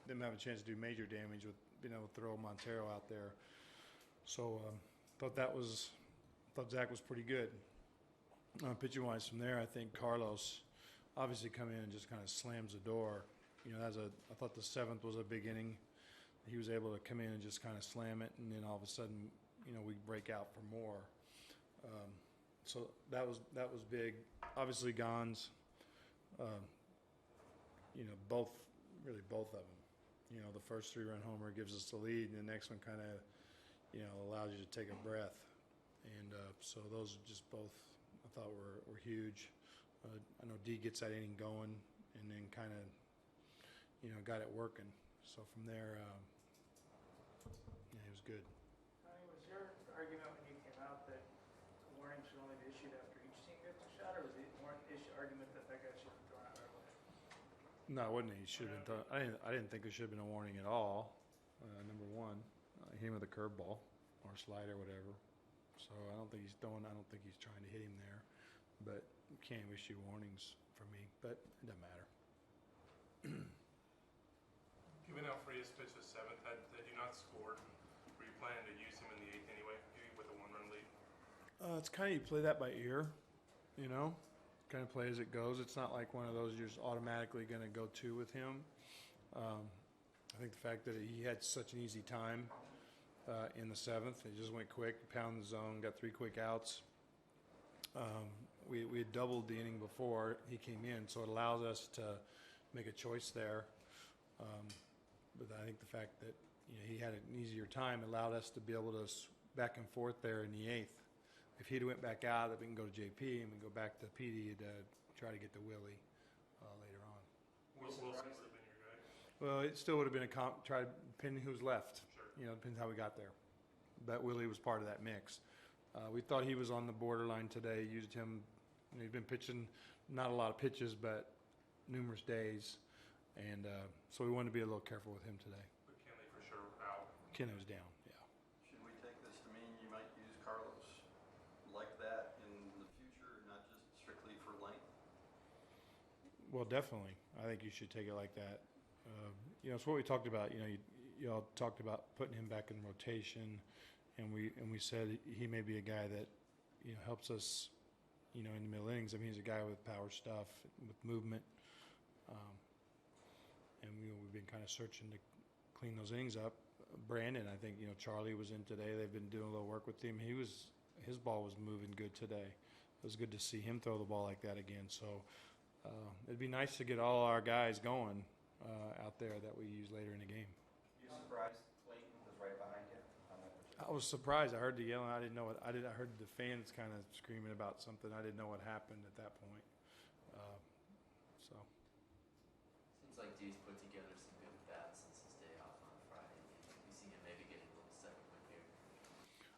them have a chance to do major damage with being able to throw Montero out there. So thought Zack was pretty good. Pitching wise, from there, I think Carlos obviously come in and just kind of slams the door. I thought the 7th was a big inning. He was able to come in and just kind of slam it, and then all of a sudden, we break out for more. So that was big. Obviously, Gonz, both of them. The first 3-run homer gives us the lead, and the next one kind of, allows you to take a breath. And so those are just both I thought were huge. I know D gets that inning going, and then kind of, got it working. So from there, it was good. Was your argument when you came out that warnings should only be issued after each team gets a shot, or was the argument that guy should have thrown out right away? No, it wasn't. He should have been. I didn't think there should have been a warning at all. Number one, hit him with a curveball or slider, whatever. So I don't think he's throwing. I don't think he's trying to hit him there. But you can't issue warnings for me. But it doesn't matter. Given how Frias pitched the 7th, had you not scored, were you planning to use him in the 8th anyway, with a 1-run lead? It's kind of, you play that by ear, kind of play as it goes. It's not like one of those you're just automatically going to go to with him. I think the fact that he had such an easy time in the 7th, it just went quick, pounded the zone, got 3 quick outs. We had doubled the inning before he came in, so it allows us to make a choice there. But I think the fact that he had an easier time allowed us to be able to back and forth there in the 8th. If he'd went back out, then we can go to JP and we go back to PD to try to get to Willie later on. Wilson would have been your guy. Well, it still would have been try to pin who's left. Sure. Depends how we got there. But Willie was part of that mix. We thought he was on the borderline today. Used him. He'd been pitching not a lot of pitches, but numerous days. And so we wanted to be a little careful with him today. But Kenley for sure out. Kenley was down, yeah. Should we take this to mean you might use Carlos like that in the future, not just strictly for length? Well, definitely. I think you should take it like that. It's what we talked about. You all talked about putting him back in rotation, and we said he may be a guy that helps us in the middle innings. I mean, he's a guy with power stuff, with movement. And we've been kind of searching to clean those innings up. Brandon, I think, Charlie was in today. They've been doing a little work with him. His ball was moving good today. It was good to see him throw the ball like that again. So it'd be nice to get all our guys going out there that we use later in the game. You surprised Clayton was right behind you? I was surprised. I heard the yelling. I didn't know what I did. I heard the fans kind of screaming about something. I didn't know what happened at that point. Seems like D's put together some good bats since his day off on Friday. You see him maybe getting a little second win here.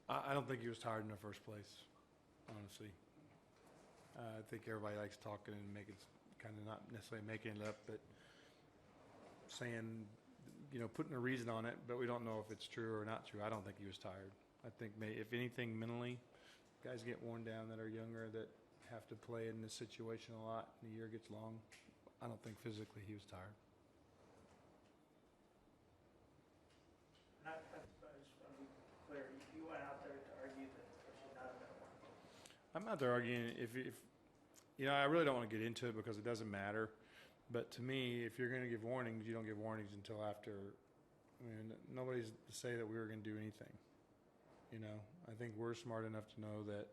I don't think he was tired in the first place, honestly. I think everybody likes talking and making, kind of not necessarily making it up, but saying, putting a reason on it, but we don't know if it's true or not true. I don't think he was tired. I think if anything, mentally, guys get worn down that are younger that have to play in this situation a lot and the year gets long. I don't think physically he was tired. I just want to be clear. You went out there to argue that there should not have been one. I'm not there arguing if I really don't want to get into it because it doesn't matter. But to me, if you're going to give warnings, you don't give warnings until after. I mean, nobody's to say that we were going to do anything. I think we're smart enough to know that,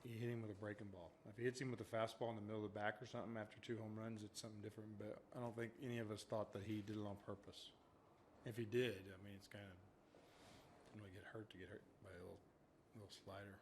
he hit him with a breaking ball. If he hits him with a fastball in the middle of the back or something after 2 home runs, it's something different. But I don't think any of us thought that he did it on purpose. If he did, I mean, it's kind of, get hurt by a little slider.